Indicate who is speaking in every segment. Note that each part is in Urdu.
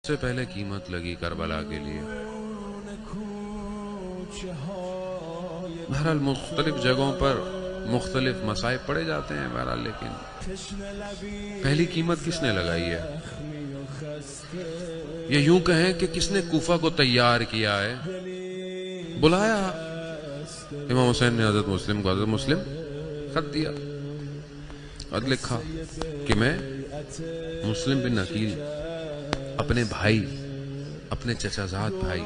Speaker 1: سے پہلے قیمت لگی کربلا کے لیے. بہرحال مختلف جگہوں پر مختلف مصائب پڑے جاتے ہیں بہرحال، لیکن پہلی قیمت کس نے لگائی ہے؟ یہ یوں کہیں کہ کس نے کوفہ کو تیار کیا ہے؟ بلایا امام حسین نے حضرت مسلم کو. حضرت مسلم خط دیا، خط لکھا کہ میں مسلم بن عقیل اپنے بھائی، اپنے چچا زاد بھائی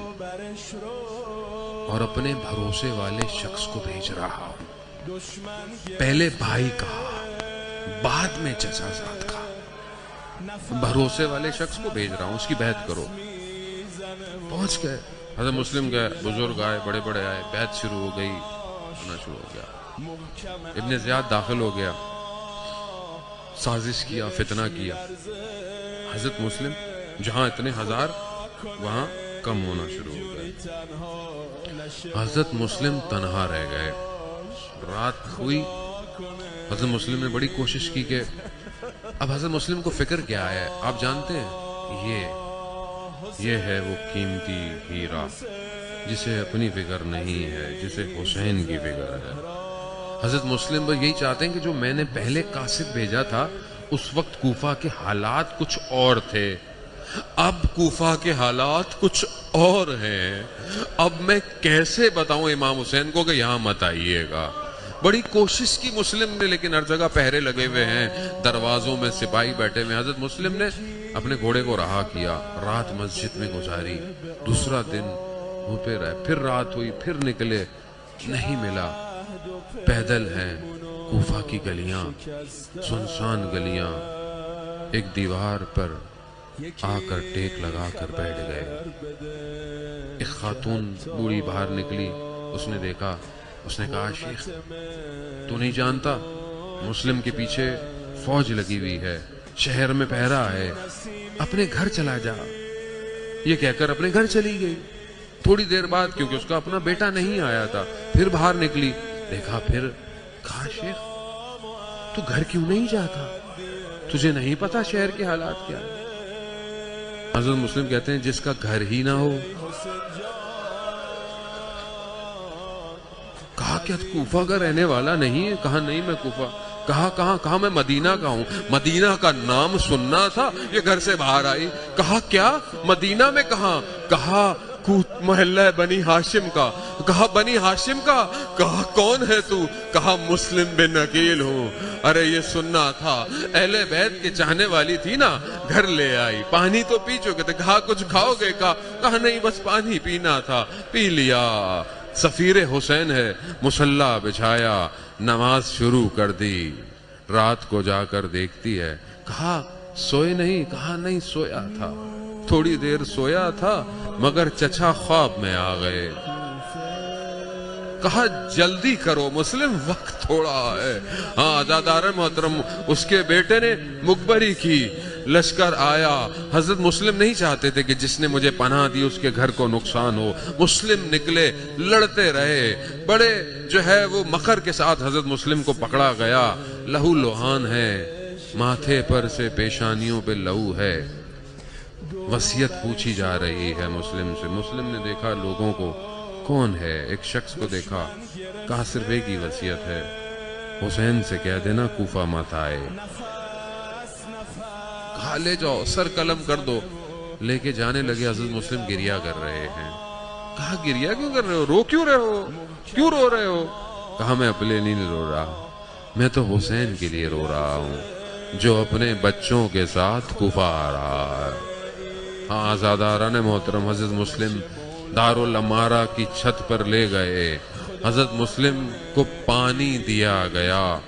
Speaker 1: اور اپنے بھروسے والے شخص کو بھیج رہا ہوں. پہلے بھائی کہا، بعد میں چچا زاد کہا. بھروسے والے شخص کو بھیج رہا ہوں، اس کی بیعت کرو. پہنچ گئے، حضرت مسلم گئے، بزرگ آئے، بڑے بڑے آئے، بیعت شروع ہو گئی، ہونا شروع ہو گیا. ابن زیاد داخل ہو گیا، سازش کیا، فتنہ کیا. حضرت مسلم جہاں اتنے ہزار وہاں کم ہونا شروع ہو گئے. حضرت مسلم تنہا رہ گئے. رات ہوئی، حضرت مسلم نے بڑی کوشش کی کہ اب حضرت مسلم کو فکر کیا ہے؟ آپ جانتے ہیں یہ ہے وہ قیمتی ہیرا جسے اپنی فکر نہیں ہے، جسے حسین کی فکر ہے. حضرت مسلم بس یہی چاہتے ہیں کہ جو میں نے پہلے قاصد بھیجا تھا اس وقت کوفہ کے حالات کچھ اور تھے، اب کوفہ کے حالات کچھ اور ہیں. اب میں کیسے بتاؤں امام حسین کو کہ یہاں مت آئیے گا؟ بڑی کوشش کی مسلم نے، لیکن ہر جگہ پہرے لگے ہوئے ہیں، دروازوں میں سپاہی بیٹھے ہوئے. حضرت مسلم نے اپنے گھوڑے کو رہا کیا، رات مسجد میں گزاری. دوسرا دن وہ پہ رہے، پھر رات ہوئی، پھر نکلے، نہیں ملا. پیدل ہیں کوفہ کی گلیاں، سنسان گلیاں. ایک دیوار پر آ کر ٹیک لگا کر بیٹھ گئے. ایک خاتون بوڑھی باہر نکلی، اس نے دیکھا، اس نے کہا شیخ تو نہیں جانتا مسلم کے پیچھے فوج لگی ہوئی ہے، شہر میں پہرا ہے، اپنے گھر چلا جا. یہ کہہ کر اپنے گھر چلی گئی. تھوڑی دیر بعد، کیونکہ اس کا اپنا بیٹا نہیں آیا تھا، پھر باہر نکلی، دیکھا، پھر کہا شیخ تو گھر کیوں نہیں جاتا؟ تجھے نہیں پتا شہر کے حالات کیا ہے؟ حضرت مسلم کہتے ہیں جس کا گھر ہی نہ ہو. کہا کیا کوفہ کا رہنے والا نہیں ہے؟ کہا نہیں میں کوفہ. کہا میں مدینہ کا ہوں. مدینہ کا نام سننا تھا، یہ گھر سے باہر آئی. کہا کیا مدینہ میں کہاں؟ کہا محلہ بنی ہاشم کا. کہا بنی ہاشم کا؟ کہا کون ہے تو؟ کہا مسلم بن عقیل ہوں. ارے یہ سننا تھا، اہل بیت کے چاہنے والی تھی نا، گھر لے آئی. پانی تو پی چکے تھے. کہا کچھ کھاؤ گے؟ کہا نہیں بس پانی پینا تھا، پی لیا. سفیر حسین ہے، مصلی بچھایا، نماز شروع کر دی. رات کو جا کر دیکھتی ہے. کہا سوئے نہیں؟ کہا نہیں سویا تھا، تھوڑی دیر سویا تھا، مگر چچا خواب میں آ گئے. کہا جلدی کرو مسلم، وقت تھوڑا ہے. ہاں عزادار محترم، اس کے بیٹے نے مقبری کی، لشکر آیا. حضرت مسلم نہیں چاہتے تھے کہ جس نے مجھے پناہ دی اس کے گھر کو نقصان ہو. مسلم نکلے، لڑتے رہے. بڑے جو ہے وہ مکر کے ساتھ حضرت مسلم کو پکڑا گیا. لہو لوہان ہے، ماتھے پر سے پیشانیوں پہ لہو ہے. وصیت پوچھی جا رہی ہے مسلم سے. مسلم نے دیکھا لوگوں کو، کون ہے؟ ایک شخص کو دیکھا، کہا صرف ایک ہی وصیت ہے، حسین سے کہہ دینا کوفہ مت آئے. کہا لے جاؤ، سر قلم کر دو. لے کے جانے لگے. حضرت مسلم گریا کر رہے ہیں. کہا گریا کیوں کر رہے ہو؟ رو کیوں رہے ہو؟ کیوں رو رہے ہو؟ کہا میں اپنے لیے نہیں رو رہا، میں تو حسین کے لیے رو رہا ہوں جو اپنے بچوں کے ساتھ کوفہ آ رہا ہے. ہاں آزاداران محترم، حضرت مسلم دارالامارہ کی چھت پر لے گئے. حضرت مسلم کو پانی دیا گیا.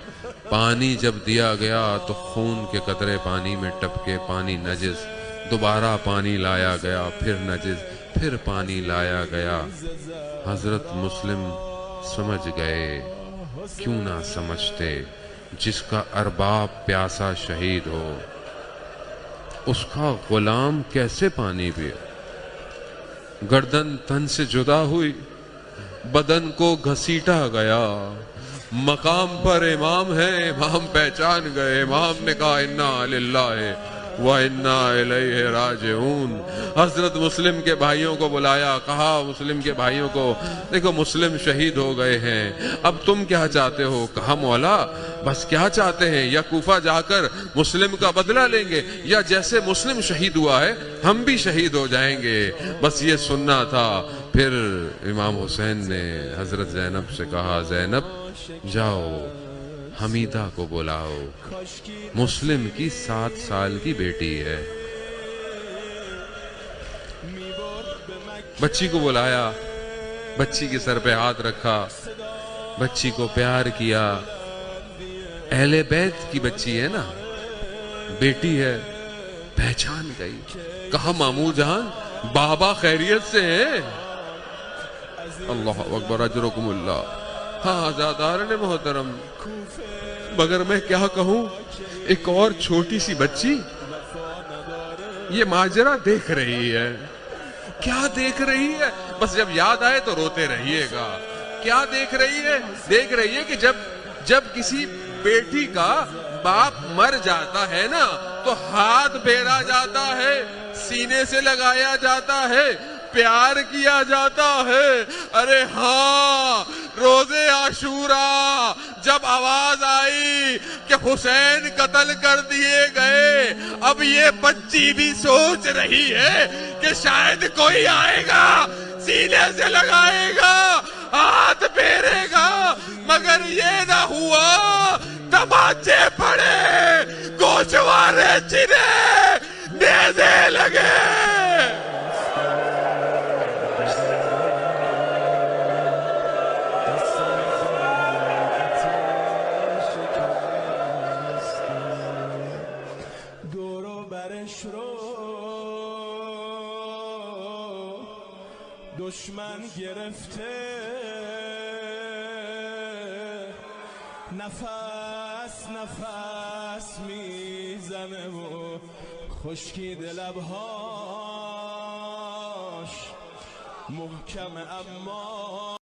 Speaker 1: پانی جب دیا گیا تو خون کے قطرے پانی میں ٹپکے، پانی نجس. دوبارہ پانی لایا گیا، پھر نجس، پھر پانی لایا گیا. حضرت مسلم سمجھ گئے، کیوں نہ سمجھتے، جس کا ارباب پیاسا شہید ہو اس کا غلام کیسے پانی پیے؟ گردن تن سے جدا ہوئی، بدن کو گھسیٹا گیا. مقام پر امام ہے، امام پہچان گئے. امام نے کہا انا للہ وَإِنَّا إِلَيْهِ رَاجِعُونَ۔ حضرت مسلم کے بھائیوں کو بلایا، کہا مسلم کے بھائیوں کو، دیکھو مسلم شہید ہو گئے ہیں، اب تم کیا چاہتے ہو؟ کہا مولا بس کیا چاہتے ہیں، یا کوفہ جا کر مسلم کا بدلہ لیں گے، یا جیسے مسلم شہید ہوا ہے ہم بھی شہید ہو جائیں گے، بس یہ سننا تھا۔ پھر امام حسین نے حضرت زینب سے کہا زینب جاؤ حمیدہ کو بلاؤ، مسلم کی 7 سال کی بیٹی ہے۔ بچی کو بلایا، بچی کے سر پہ ہاتھ رکھا، بچی کو پیار کیا، اہل بیت کی بچی ہے نا، بیٹی ہے، پہچان گئی، کہا مامو جان بابا خیریت سے ہیں؟ اللہ اکبر، اجرکم اللہ۔ ہاں آزادارن محترم، مگر میں کیا کہوں، ایک اور چھوٹی سی بچی یہ ماجرا دیکھ رہی ہے۔ کیا دیکھ رہی ہے؟ بس جب یاد آئے تو روتے رہیے گا۔ کیا دیکھ رہی ہے؟ دیکھ رہی ہے کہ جب کسی بیٹی کا باپ مر جاتا ہے نا تو ہاتھ پھیرا جاتا ہے، سینے سے لگایا جاتا ہے، پیار کیا جاتا ہے۔ ارے ہاں، روزے عاشورا جب آواز آئی کہ حسین قتل کر دیے گئے، اب یہ بچی بھی سوچ رہی ہے کہ شاید کوئی آئے گا، سینے سے لگائے گا، ہاتھ پھیرے گا، مگر یہ نہ ہوا۔ تماچے پڑے، گوشوارے چنے، نیزے لگے۔
Speaker 2: دشمن گرفته نفس نفس میزنه و خشکید لبهاش محکم اما